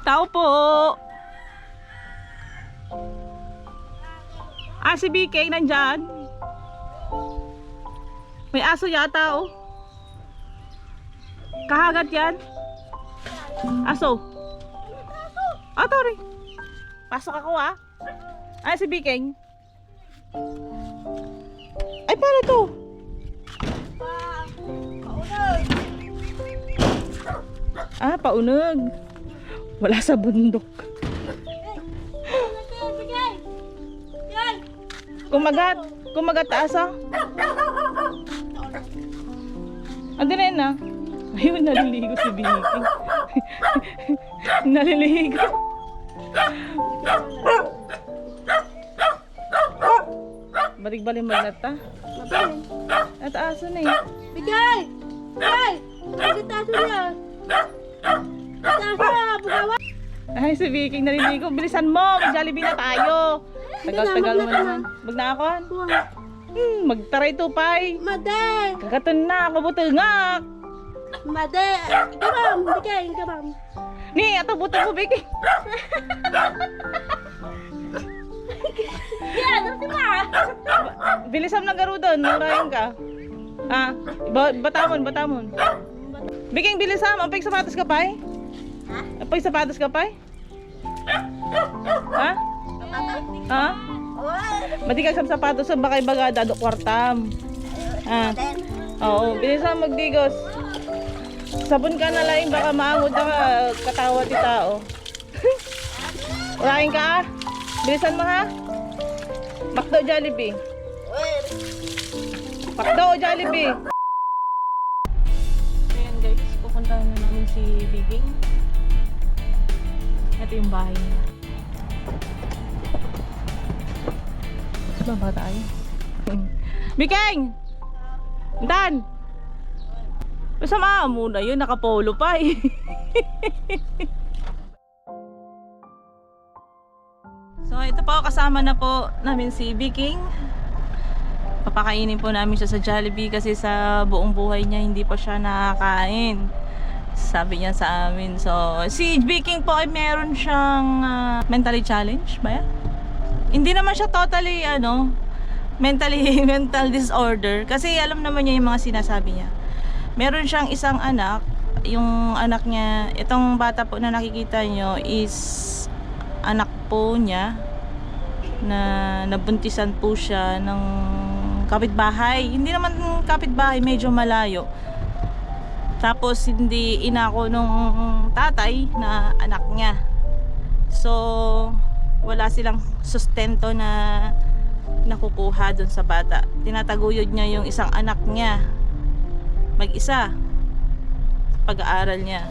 Tao po. Ah, si BK nandyan. May aso yata oh. Kahagat yan. Aso. Ah, sorry. Pasok ako ah. Ay, si BK. Ay, paano to? Ah, paunag. Wala sa bundok. Kumagat. Kumagat taas ah. Ando na yun ah. Ayun, naliligo si Vicky. Naliligo. Balik-balik ta. At aso na eh. Bigay! Bigay! Bakit aso niya? Aso na, bugawa! Ay, si Vicky naliligo. Bilisan mo, mag-Jollibee na tayo. Tagal-tagal mo naman. Magnakon? Magtaray tupay. Made! Kagaton na, kabutungak. Made! Ikabam! Bigay, ikabam! Ni, ato buto mo, Vicky. Yan, ano ba? Bilisan na garudon, murahin ka. Ah, batamon. Vicky, bilisan. Ang sapatos ka pa eh? Ha? Ang sapatos ka pa eh? Ha? Ha? Mati ka sa sapatos sa bakay bagada do kwartam. Ah. Oo, bilisan magdigos. Sabon ka na lang baka maangod na ka katawa ti tao. Urahin ka ah. Bilisan mo ha. Makdo Jollibee. Makdo Jollibee. Ayan guys, pupuntahan na namin si Biging. Ito yung bahay nila. Baba tayo. Biging! Dan! Masama muna yun, nakapolo pa eh. So ito po, kasama na po namin si Biging. Papakainin po namin siya sa Jollibee kasi sa buong buhay niya hindi pa siya nakakain. Sabi niya sa amin. So si Biging po ay meron siyang mentally challenged ba yan? Hindi naman siya totally mental disorder kasi alam naman niya yung mga sinasabi niya. Meron siyang isang anak, yung anak niya, itong bata po na nakikita nyo is anak po niya na nabuntisan po siya ng kapitbahay. Hindi naman kapitbahay, medyo malayo. Tapos hindi inako nung tatay na anak niya. So wala silang sustento na nakukuha dun sa bata. Tinataguyod niya yung isang anak niya mag-isa pag-aaral niya.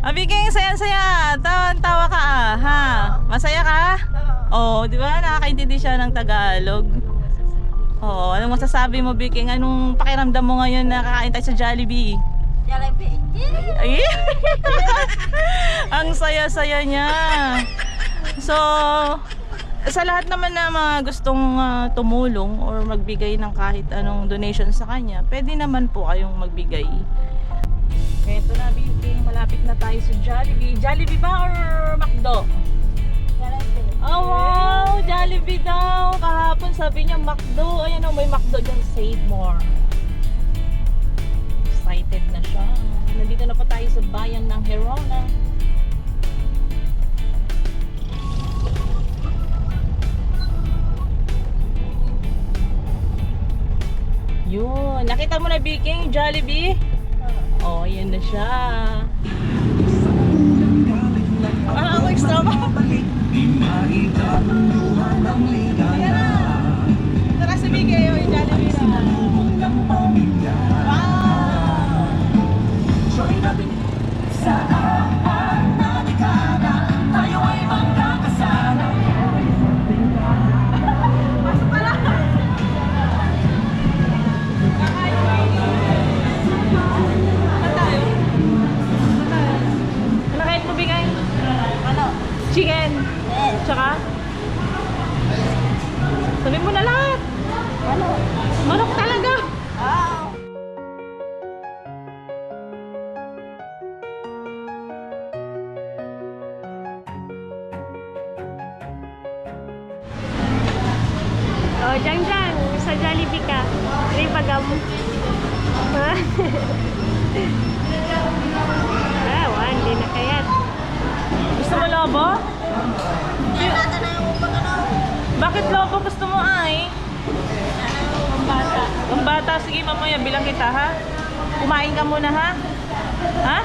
Biging saya-saya, tawa ka ha? Masaya ka? Oo, di ba? Nakakaintindi siya ng Tagalog. Oo, anong masasabi mo, Biging? Anong pakiramdam mo ngayon na kakain tayo sa Jollibee? Jollibee! Ay! Ang saya-saya niya. So, sa lahat naman na mga gustong tumulong or magbigay ng kahit anong donation sa kanya, pwede naman po kayong magbigay. Eto na, Biging, malapit na tayo sa Jollibee. Jollibee ba or McDo? Jollibee! Oh wow! Jollibee daw! Kahapon sabi niya McDo. Ayan o, may McDo dyan. Save more. Excited na siya. Nandito na pa tayo sa bayan ng Herona. Yun. Nakita mo na, Biging, Jollibee? Oh, yan na siya. Ako extra mo. Yan na. Tara si Biging, yung Jollibee na. Wow! Chicken. Tsaka? Sabi mo na lahat. Ano? Manok talaga. Hindi na kayat. Gusto mo lobo? Kaya natin na yung upang ano. Bakit lobo gusto mo ay? Bata. Ang bata, sige mamaya bilang kita ha. Kumain ka muna ha. Ha?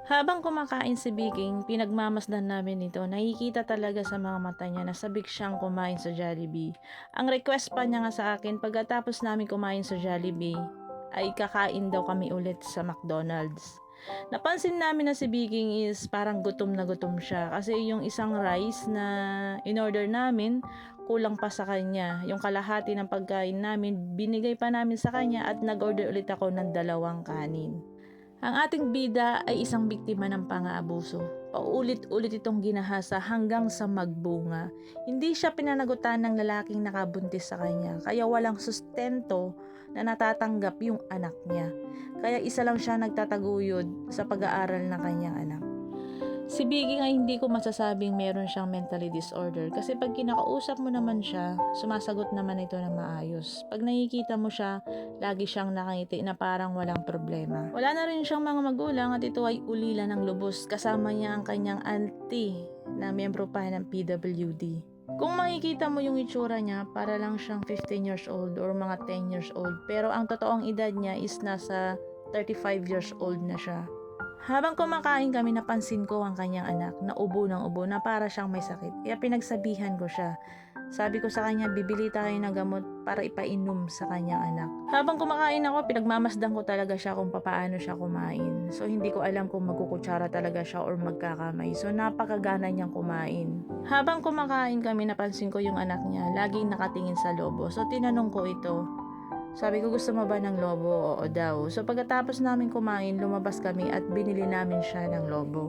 Habang kumakain si Biking, pinagmamasdan namin ito. Nakikita talaga sa mga mata niya na sabik siyang kumain sa Jollibee. Ang request pa niya nga sa akin, pagkatapos namin kumain sa Jollibee, ay kakain daw kami ulit sa McDonald's. Napansin namin na si Biking is parang gutom na gutom siya kasi yung isang rice na in-order namin, kulang pa sa kanya. Yung kalahati ng pagkain namin, binigay pa namin sa kanya at nag-order ulit ako ng 2 kanin. Ang ating bida ay isang biktima ng pang-aabuso. Paulit-ulit itong ginahasa hanggang sa magbunga. Hindi siya pinanagutan ng lalaking nakabuntis sa kanya, kaya walang sustento na natatanggap yung anak niya. Kaya isa lang siya nagtataguyod sa pag-aaral ng kanyang anak. Si Biggie nga hindi ko masasabing meron siyang mentally disorder kasi pag kinakausap mo naman siya, sumasagot naman ito na maayos. Pag nakikita mo siya, lagi siyang nakangiti na parang walang problema. Wala na rin siyang mga magulang at ito ay ulila ng lubos. Kasama niya ang kanyang auntie na miyembro pa ng PWD. Kung makikita mo yung itsura niya, para lang siyang 15 years old or mga 10 years old. Pero ang totoong edad niya is nasa 35 years old na siya. Habang kumakain kami, napansin ko ang kanyang anak na ubo ng ubo na para siyang may sakit. Kaya pinagsabihan ko siya. Sabi ko sa kanya, bibili tayo ng gamot para ipainom sa kanyang anak. Habang kumakain ako, pinagmamasdan ko talaga siya kung paano siya kumain. So hindi ko alam kung magkukutsara talaga siya or magkakamay. So napakagana niyang kumain. Habang kumakain kami, napansin ko yung anak niya, laging nakatingin sa lobo. So tinanong ko ito. Sabi ko, gusto mo ba ng lobo? Oo daw. So pagkatapos namin kumain, lumabas kami at binili namin siya ng lobo.